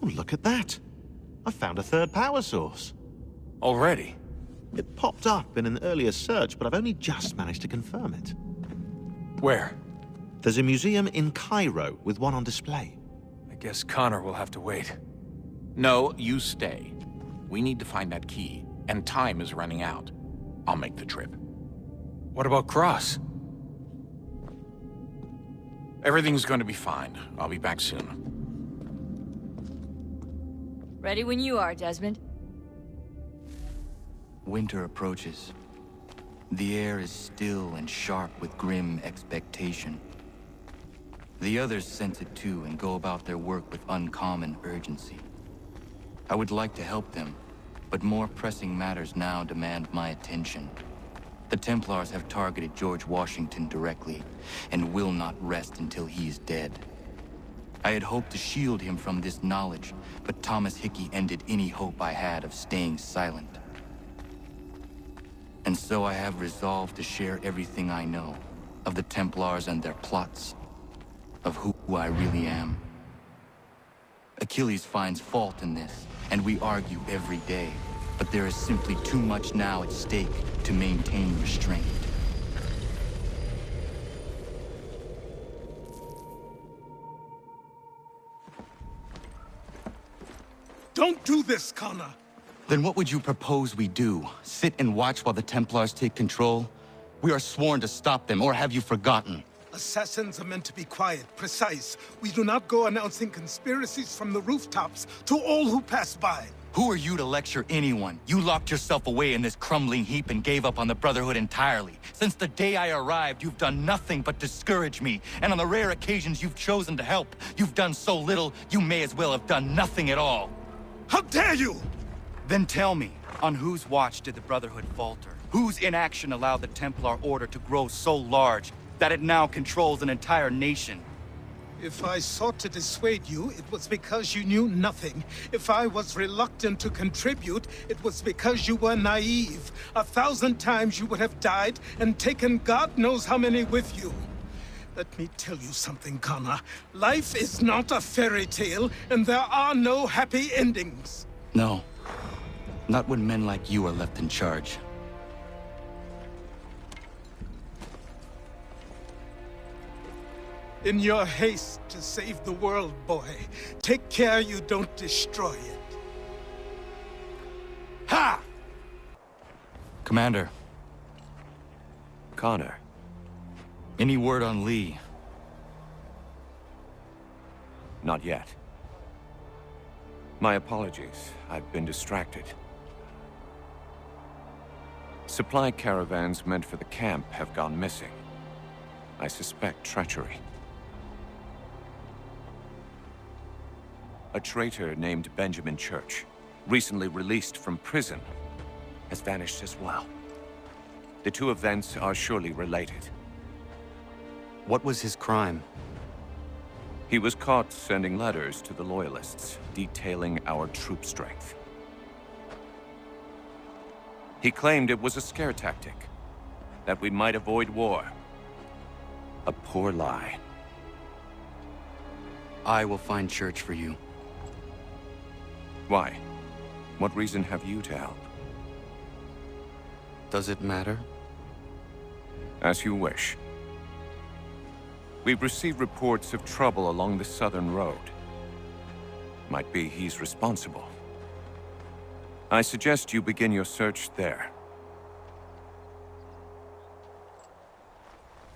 Oh, look at that. I found a third power source. Already? It popped up in an earlier search, but I've only just managed to confirm it. Where? There's a museum in Cairo with one on display. I guess Connor will have to wait. No, you stay. We need to find that key, and time is running out. I'll make the trip. What about Cross? Everything's going to be fine. I'll be back soon. Ready when you are, Desmond. Winter approaches. The air is still and sharp with grim expectation. The others sense it too and go about their work with uncommon urgency. I would like to help them, but more pressing matters now demand my attention. The Templars have targeted George Washington directly, and will not rest until he is dead. I had hoped to shield him from this knowledge, but Thomas Hickey ended any hope I had of staying silent. And so I have resolved to share everything I know, of the Templars and their plots, of who I really am. Achilles finds fault in this, and we argue every day, but there is simply too much now at stake to maintain restraint. Don't do this, Connor! Then what would you propose we do? Sit and watch while the Templars take control? We are sworn to stop them, or have you forgotten? Assassins are meant to be quiet, precise. We do not go announcing conspiracies from the rooftops to all who pass by. Who are you to lecture anyone? You locked yourself away in this crumbling heap and gave up on the Brotherhood entirely. Since the day I arrived, you've done nothing but discourage me. And on the rare occasions you've chosen to help, you've done so little, you may as well have done nothing at all. How dare you! Then tell me, on whose watch did the Brotherhood falter? Whose inaction allowed the Templar Order to grow so large that it now controls an entire nation? If I sought to dissuade you, it was because you knew nothing. If I was reluctant to contribute, it was because you were naive. 1,000 times you would have died and taken God knows how many with you. Let me tell you something, Connor. Life is not a fairy tale, and there are no happy endings. No. Not when men like you are left in charge. In your haste to save the world, boy, take care you don't destroy it. Ha! Commander, Connor. any word on Lee? Not yet. My apologies. I've been distracted. Supply caravans meant for the camp have gone missing. I suspect treachery. A traitor named Benjamin Church, recently released from prison, has vanished as well. The two events are surely related. What was his crime? He was caught sending letters to the Loyalists, detailing our troop strength. He claimed it was a scare tactic, that we might avoid war. A poor lie. I will find Church for you. Why? What reason have you to help? Does it matter? As you wish. We've received reports of trouble along the southern road. Might be he's responsible. I suggest you begin your search there.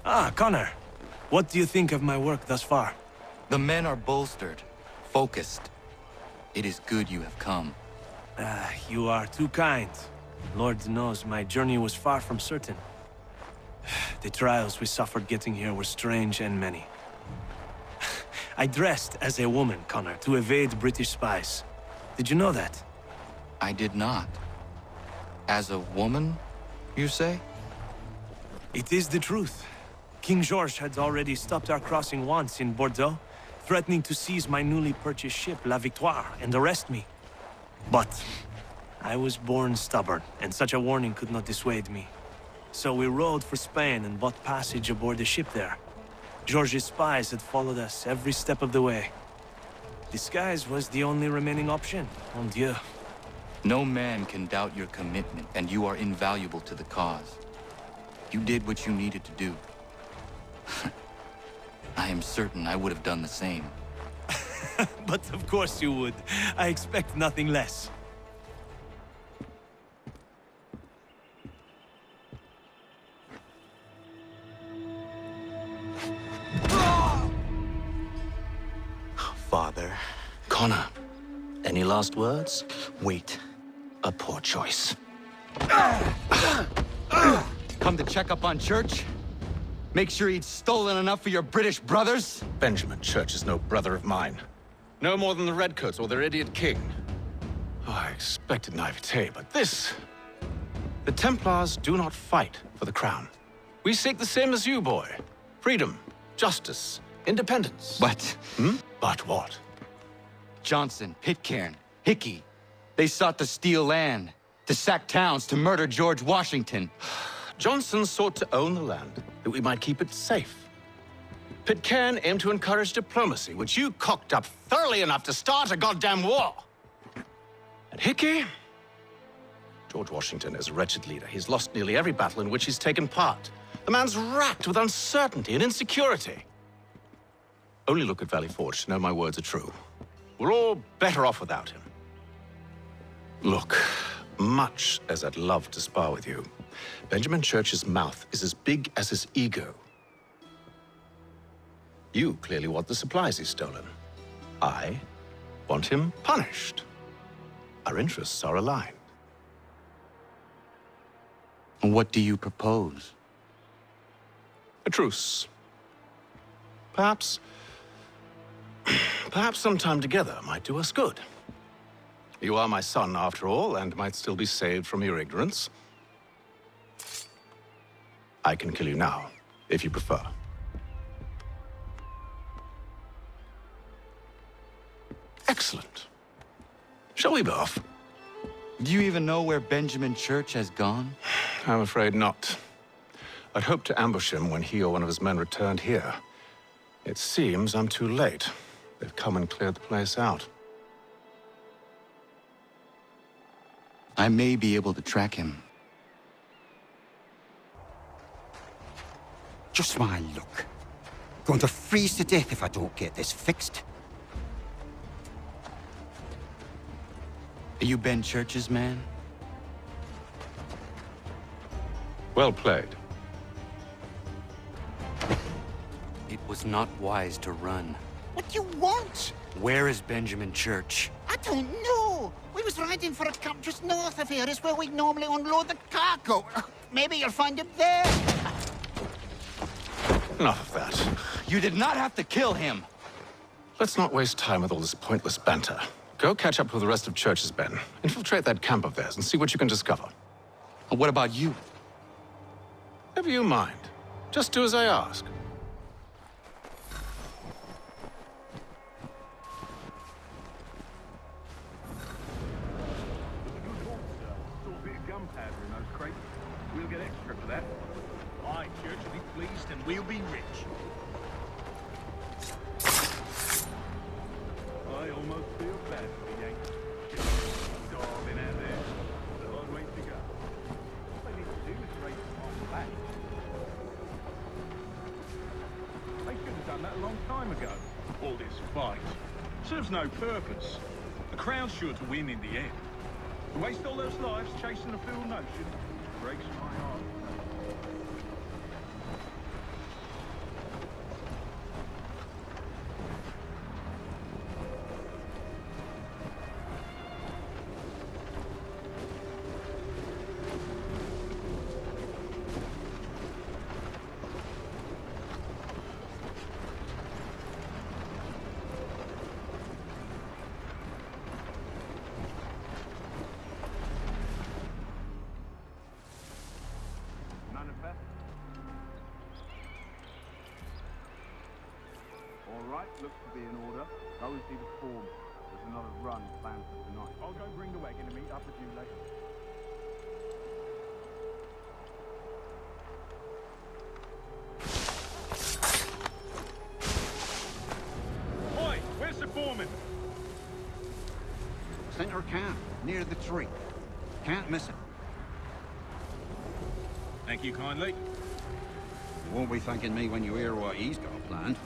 Ah, Connor. What do you think of my work thus far? The men are bolstered, focused. It is good you have come. You are too kind. Lord knows my journey was far from certain. The trials we suffered getting here were strange and many. I dressed as a woman, Connor, to evade British spies. Did you know that? I did not. As a woman, you say? It is the truth. King George had already stopped our crossing once in Bordeaux, threatening to seize my newly purchased ship, La Victoire, and arrest me. But I was born stubborn, and such a warning could not dissuade me. So we rode for Spain and bought passage aboard the ship there. George's spies had followed us every step of the way. Disguise was the only remaining option. Mon Dieu. No man can doubt your commitment, and you are invaluable to the cause. You did what you needed to do. I am certain I would have done the same. But of course you would. I expect nothing less. Father. Connor, any last words? Wait. A poor choice. Come to check up on Church? Make sure he'd stolen enough for your British brothers? Benjamin Church is no brother of mine. No more than the Redcoats or their idiot king. Oh, I expected naivete, but this... The Templars do not fight for the crown. We seek the same as you, boy. Freedom, justice, independence. But... But what? Johnson, Pitcairn, Hickey, they sought to steal land, to sack towns, to murder George Washington. Johnson sought to own the land, that we might keep it safe. Pitcairn aimed to encourage diplomacy, which you cocked up thoroughly enough to start a goddamn war. And Hickey? George Washington is a wretched leader. He's lost nearly every battle in which he's taken part. The man's racked with uncertainty and insecurity. Only look at Valley Forge to know my words are true. We're all better off without him. Look, much as I'd love to spar with you, Benjamin Church's mouth is as big as his ego. You clearly want the supplies he's stolen. I want him punished. Our interests are aligned. What do you propose? A truce. Perhaps some time together might do us good. You are my son, after all, and might still be saved from your ignorance. I can kill you now, if you prefer. Excellent. Shall we be off? Do you even know where Benjamin Church has gone? I'm afraid not. I'd hoped to ambush him when he or one of his men returned here. It seems I'm too late. They've come and cleared the place out. I may be able to track him. Just my luck. Going to freeze to death if I don't get this fixed. Are you Ben Church's man? Well played. It was not wise to run. What do you want? Where is Benjamin Church? I don't know. We was riding for a camp just north of here. It's where we normally unload the cargo. Maybe you'll find him there. Enough of that. You did not have to kill him. Let's not waste time with all this pointless banter. Go catch up with the rest of Church's men. Infiltrate that camp of theirs and see what you can discover. And what about you? Never you mind. Just do as I ask. We'll get extra for that. Aye, Church will be pleased and we'll be rich. I almost feel bad for the Yankees. Darling out there. It's a long way to go. All they need to do is raise them on back. They should have done that a long time ago. All this fight serves no purpose. The crown's sure to win in the end. To waste all those lives chasing a fool notion breaks my heart. All right, looks to be in order. Go and see the form. There's another run planned for tonight. I'll go bring the wagon and meet up with you later. Oi, where's the foreman? center camp, near the tree. Can't miss it. Thank you kindly. You won't be thanking me when you hear what he's got planned.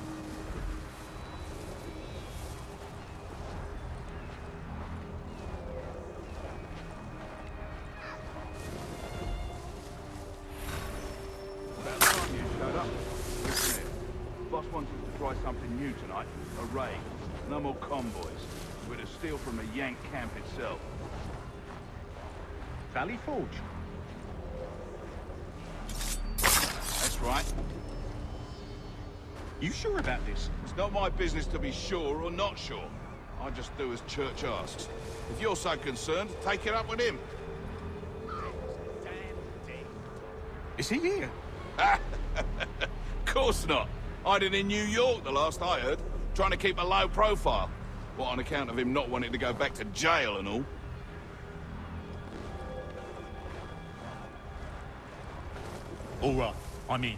About time you showed up. Listen here. Boss wants us to try something new tonight. A raid. No more convoys. We're to steal from the Yank camp itself. Valley Forge. That's right. You sure about this? It's not my business to be sure or not sure. I just do as Church asks. If you're so concerned, take it up with him. Is he here? Course not. Hiding in New York, the last I heard. Trying to keep a low profile. What, on account of him not wanting to go back to jail and all? All right, I'm in.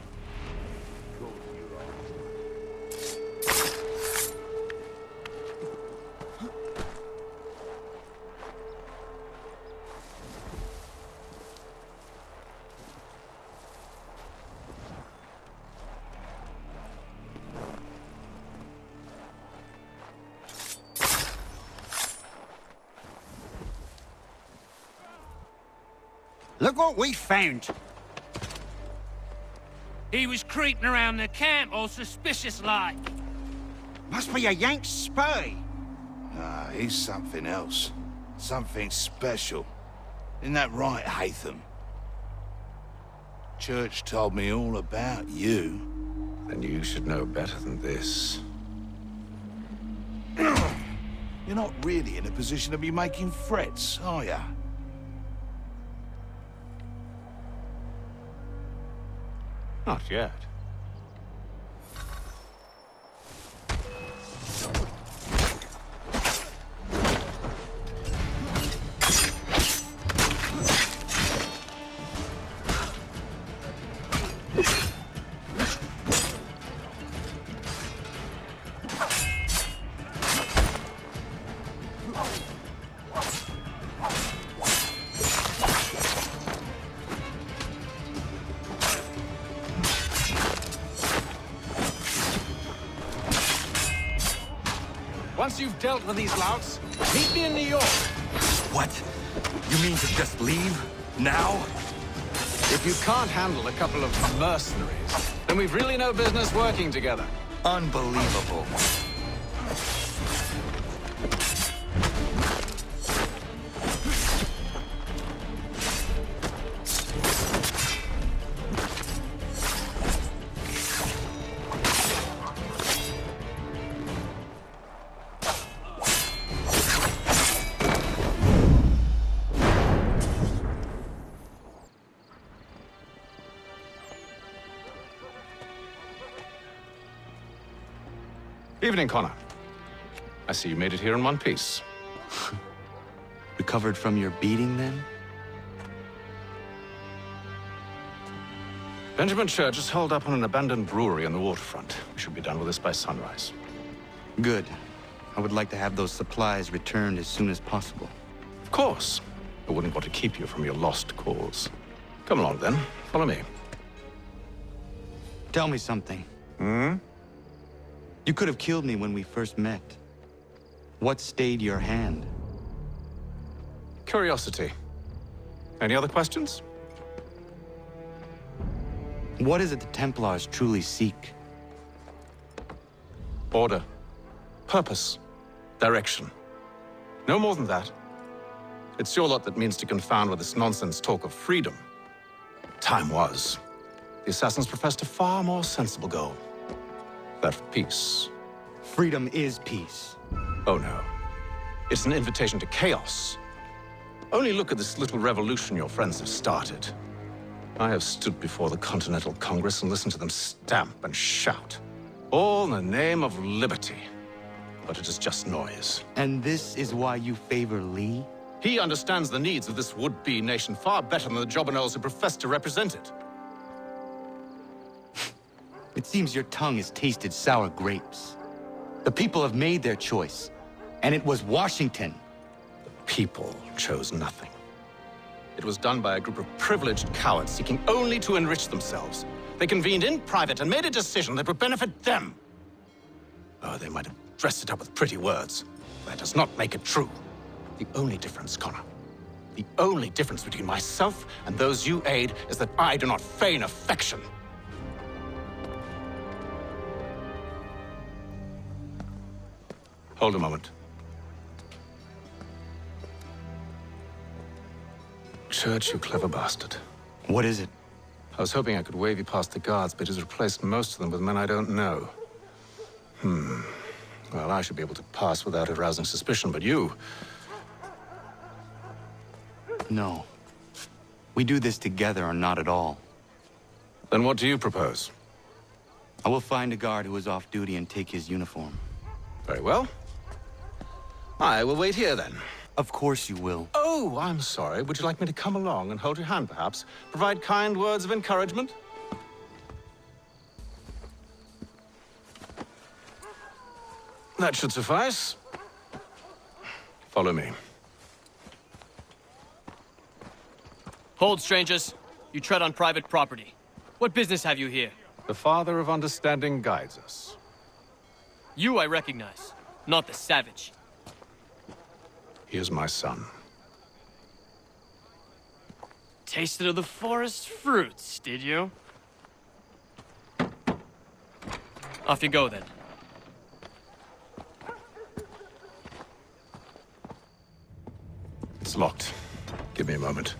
Look what we found! He was creeping around the camp all suspicious-like. Must be a Yank spy! Ah, he's something else. Something special. Isn't that right, Haytham? Church told me all about you. Then you should know better than this. You're not really in a position to be making threats, are ya? Not yet. Once you've dealt with these louts, meet me in New York. What? You mean to just leave? Now? If you can't handle a couple of mercenaries, then we've really no business working together. Unbelievable. Evening, Connor. I see you made it here in one piece. Recovered from your beating, then? Benjamin Church is holed up on an abandoned brewery on the waterfront. We should be done with this by sunrise. Good. I would like to have those supplies returned as soon as possible. Of course. I wouldn't want to keep you from your lost cause. Come along, then. Follow me. Tell me something. You could have killed me when we first met. What stayed your hand? Curiosity. Any other questions? What is it the Templars truly seek? Order. Purpose. Direction. No more than that. It's your lot that means to confound with this nonsense talk of freedom. Time was. The assassins professed a far more sensible goal. That of peace. Freedom is peace. Oh no. It's an invitation to chaos. Only look at this little revolution your friends have started. I have stood before the Continental Congress and listened to them stamp and shout. All in the name of liberty. But it is just noise. And this is why you favor Lee? He understands the needs of this would-be nation far better than the jobberknolls who profess to represent it. It seems your tongue has tasted sour grapes. The people have made their choice, and it was Washington. The people chose nothing. It was done by a group of privileged cowards seeking only to enrich themselves. They convened in private and made a decision that would benefit them. Oh, they might have dressed it up with pretty words. That does not make it true. The only difference, Connor, the only difference between myself and those you aid is that I do not feign affection. Hold a moment. Church, you clever bastard. What is it? I was hoping I could wave you past the guards, but he's replaced most of them with men I don't know. Well, I should be able to pass without arousing suspicion, but you... No. We do this together or not at all. Then what do you propose? I will find a guard who is off duty and take his uniform. Very well. I will wait here, then. Of course you will. Oh, I'm sorry. Would you like me to come along and hold your hand, perhaps? Provide kind words of encouragement? That should suffice. Follow me. Hold, strangers. You tread on private property. What business have you here? The Father of Understanding guides us. You I recognize, not the savage. He is my son. Tasted of the forest fruits, did you? Off you go, then. It's locked. Give me a moment.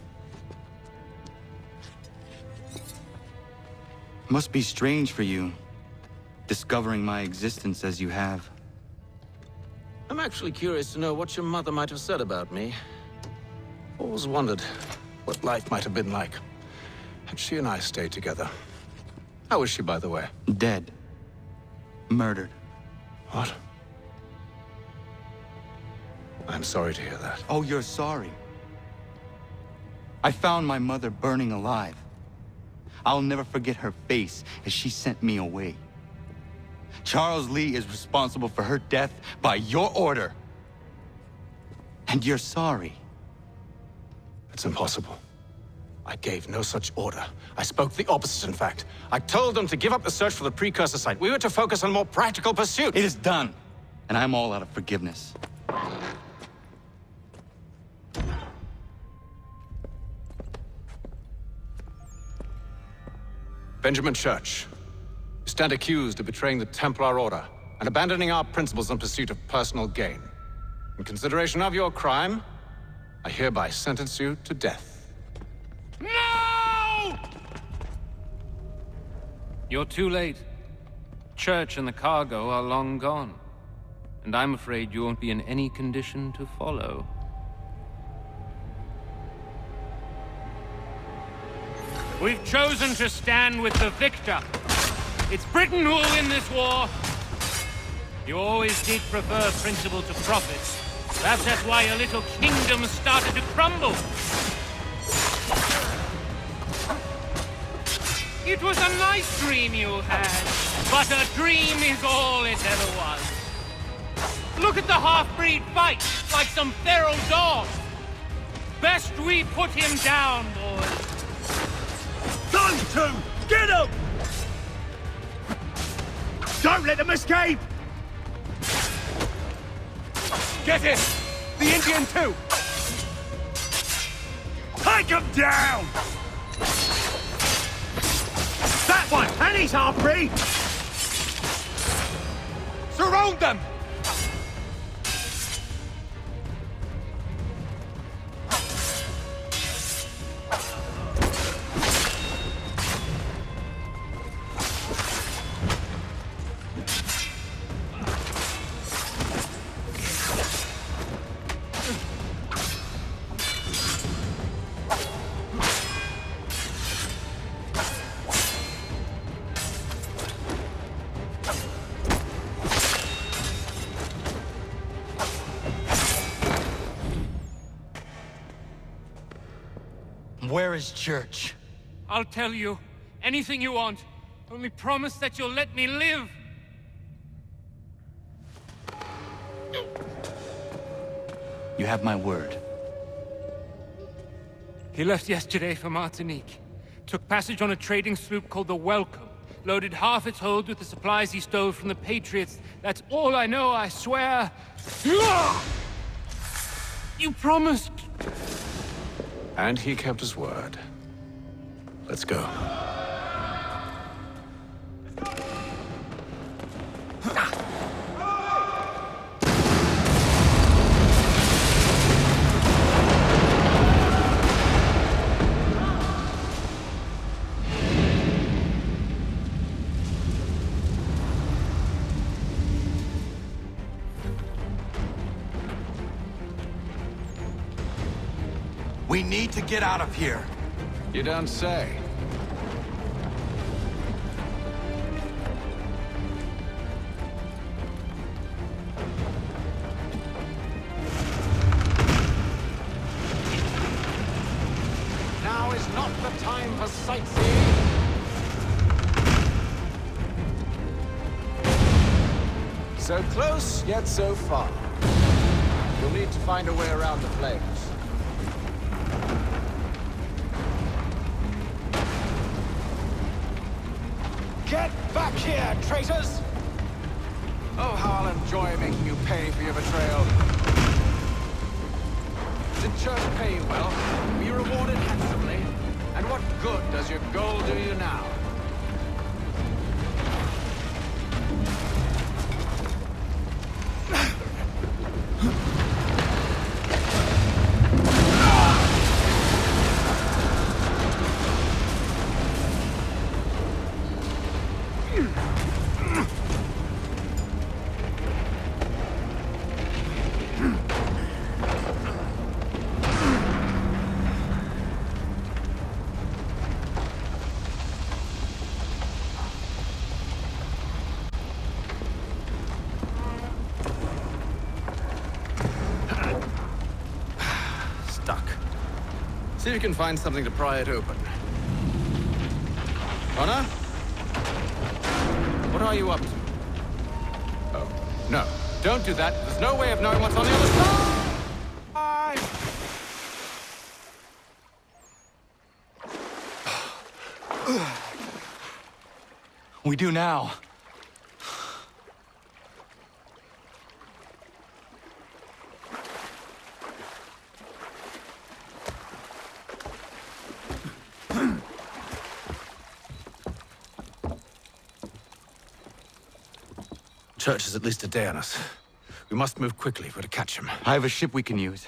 Must be strange for you, discovering my existence as you have. I'm actually curious to know what your mother might have said about me. Always wondered what life might have been like had she and I stayed together. How is she, by the way? Dead. Murdered. What? I'm sorry to hear that. Oh, you're sorry. I found my mother burning alive. I'll never forget her face as she sent me away. Charles Lee is responsible for her death by your order. And you're sorry. It's impossible. I gave no such order. I spoke the opposite, in fact. I told them to give up the search for the precursor site. We were to focus on more practical pursuits. It is done, and I'm all out of forgiveness. Benjamin Church, you stand accused of betraying the Templar Order and abandoning our principles in pursuit of personal gain. In consideration of your crime, I hereby sentence you to death. No! You're too late. Church and the cargo are long gone. And I'm afraid you won't be in any condition to follow. We've chosen to stand with the victor. It's Britain who will win this war. You always did prefer principle to profit. Perhaps that's why your little kingdom started to crumble. It was a nice dream you had, but a dream is all it ever was. Look at the half-breed fight, like some feral dog. Best we put him down, boys. Those two! Get them! Don't let them escape! Get him! The Indian too! Take him down! That one! And he's half-breed! Surround them! Where is Church? I'll tell you. Anything you want. Only promise that you'll let me live. You have my word. He left yesterday for Martinique. Took passage on a trading sloop called the Welcome. Loaded half its hold with the supplies he stole from the Patriots. That's all I know, I swear. You promised. And he kept his word. Let's go. We need to get out of here. You don't say. Now is not the time for sightseeing. So close, yet so far. You'll need to find a way around the flames. Get back here, traitors! Oh, how I'll enjoy making you pay for your betrayal. Did church pay you well? Were you rewarded handsomely? And what good does your gold do you now? See if you can find something to pry it open. Connor? What are you up to? Oh, no. Don't do that. There's no way of knowing what's on the other side! We do now. Church is at least a day on us. We must move quickly if we're to catch him. I have a ship we can use.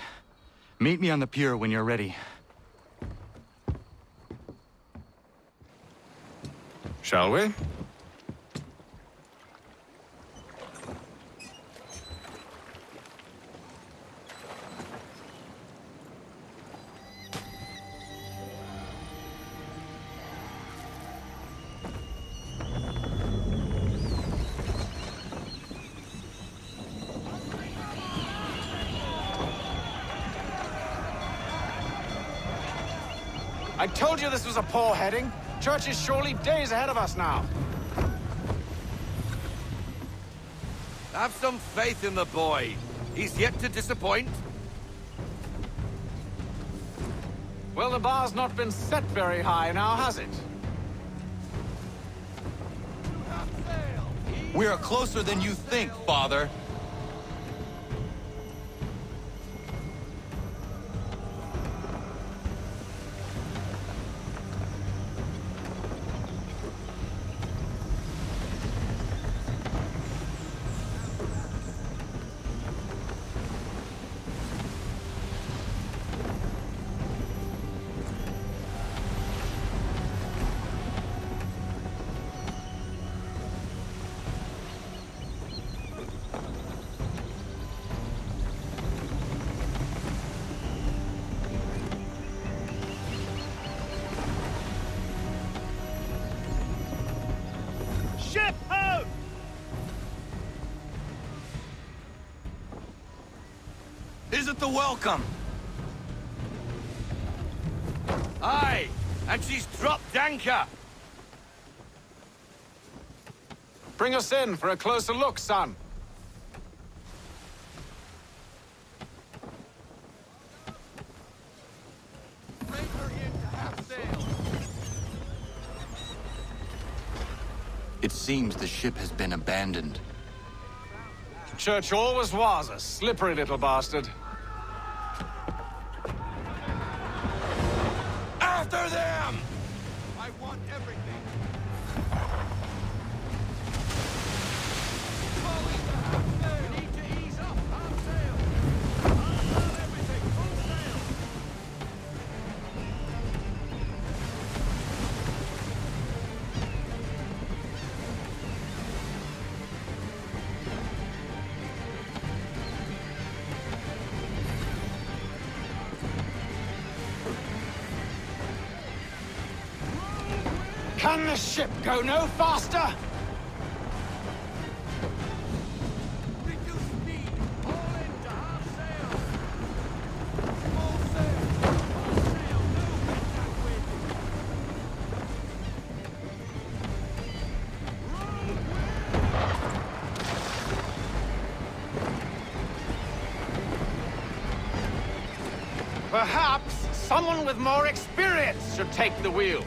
Meet me on the pier when you're ready. Shall we? I told you this was a poor heading. Church is surely days ahead of us now. Have some faith in the boy. He's yet to disappoint. Well, the bar's not been set very high now, has it? We are closer than you think, Father. Ship out! Is it the Welcome? Aye, and she's dropped anchor. Bring us in for a closer look, son. It seems the ship has been abandoned. Church always was a slippery little bastard. After them! I want everything. We need to ease up. Half sail. Unload everything. Full sail. Can the ship go no faster? Reduce speed. All into half sail. Full sail. Full sail. No wind that wind. Perhaps someone with more experience should take the wheel.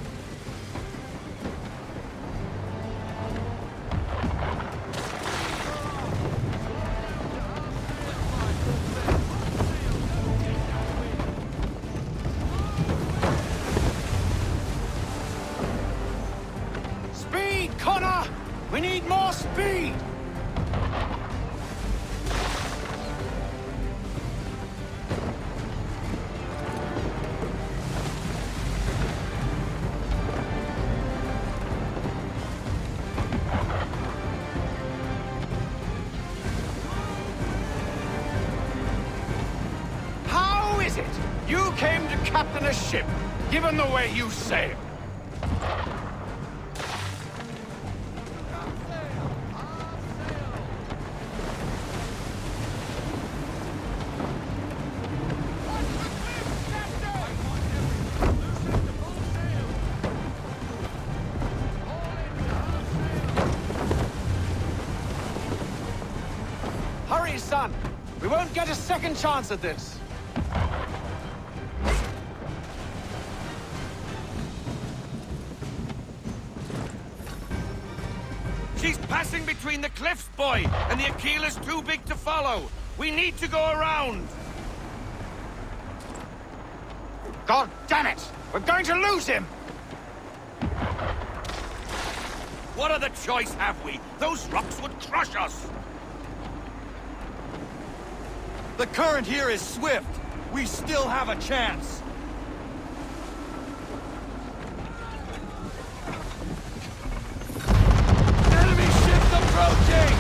Speed, Connor! We need more speed! How is it you came to captain a ship, given the way you sail? Hurry, son! We won't get a second chance at this. She's passing between the cliffs, boy, and the Aquila's too big to follow. We need to go around. God damn it! We're going to lose him! What other choice have we? Those rocks would crush us. The current here is swift. We still have a chance. Enemy ships approaching!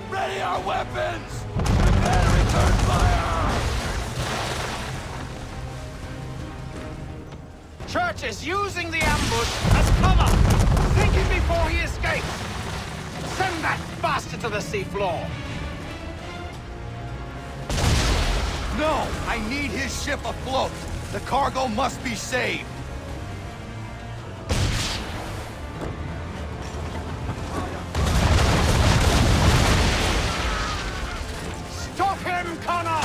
Ready our weapons! Prepare to return fire! Church is using the ambush as cover! Thinking before he escapes! Send that bastard to the seafloor! No! I need his ship afloat! The cargo must be saved! Stop him, Connor!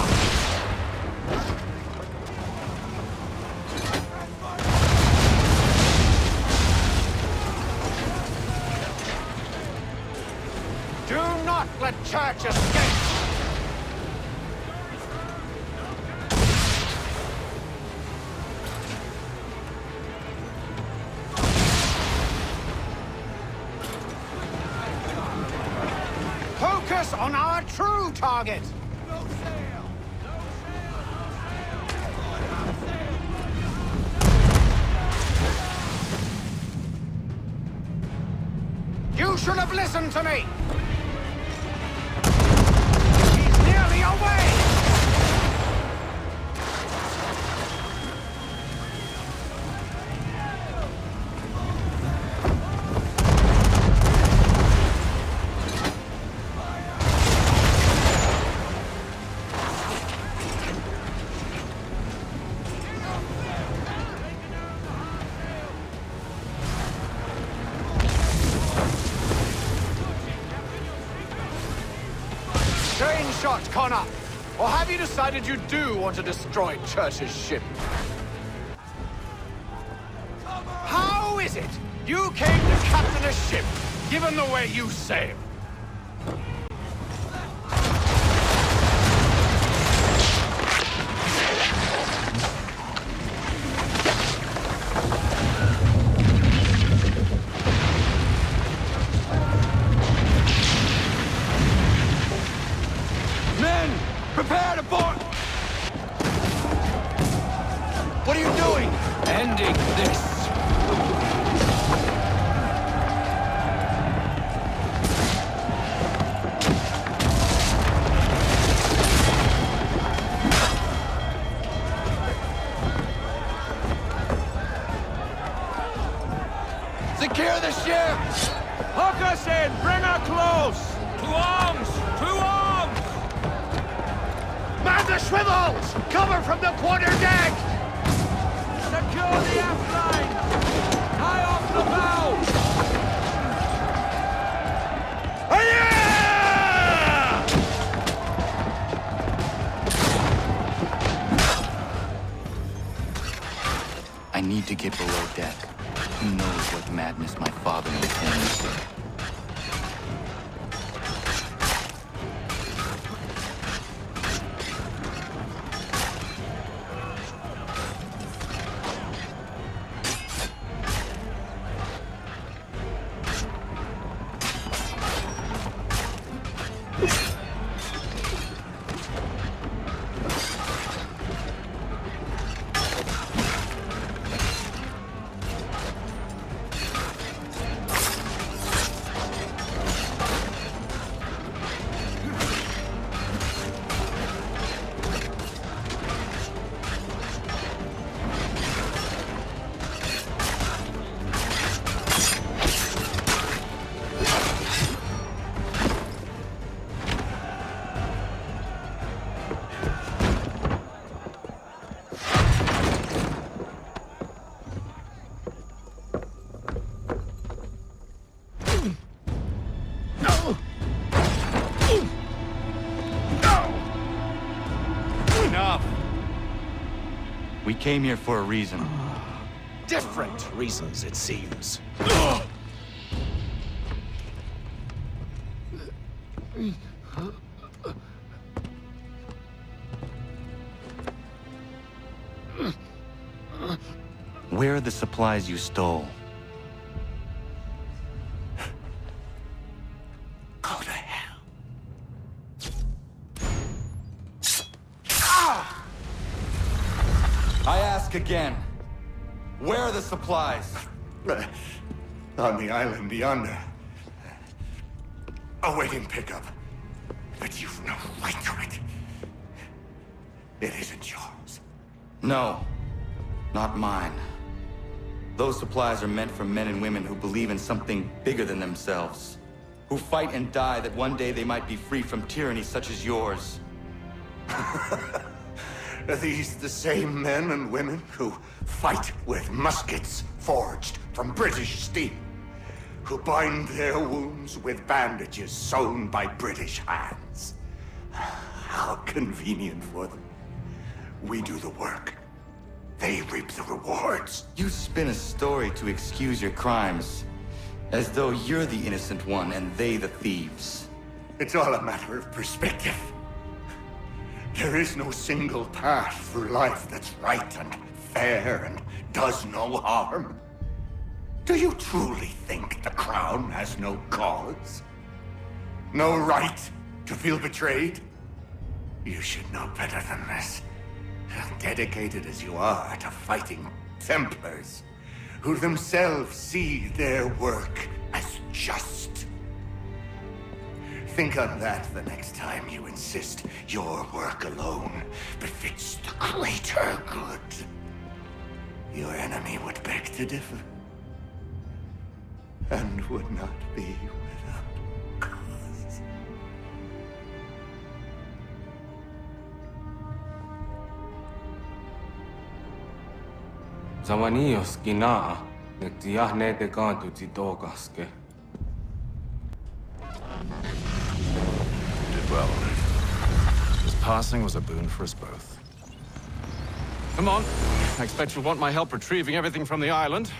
Do not let Church escape! Focus on our true target! No sail! No sail! You should have listened to me! He's nearly away! Strange shot, Connor. Or have you decided you do want to destroy Church's ship? How is is it? You came to captain a ship, given the way you sail. Men, prepare to board! What are you doing? Ending this. Secure the ship! Hook us in! Bring her close! To arms! To arms! Man the swivels! Cover from the quarterdeck! Secure the aft line! Tie off the bow! I need to get below deck. Who knows what madness my father may turn into. We came here for a reason. Different reasons, it seems. Where are the supplies you stole? Go to hell. I ask again. Where are the supplies? On the island yonder. Awaiting pickup. But you've no right to it. It isn't yours. No, not mine. Those supplies are meant for men and women who believe in something bigger than themselves. Who fight and die that one day they might be free from tyranny such as yours. Are these the same men and women who fight with muskets forged from British steel? Who bind their wounds with bandages sewn by British hands? How convenient for them. We do the work. They reap the rewards. You spin a story to excuse your crimes, as though you're the innocent one and they the thieves. It's all a matter of perspective. There is no single path through life that's right and fair and does no harm. Do you truly think the Crown has no cause? No right to feel betrayed? You should know better than this. Dedicated as you are to fighting Templars, who themselves see their work as just. Think on that the next time you insist your work alone befits the greater good. Your enemy would beg to differ, and would not be without cause. Zawanios kinaa, nektiahne te kantu titokaske. Did well. His passing was a boon for us both. Come on. I expect you'll want my help retrieving everything from the island.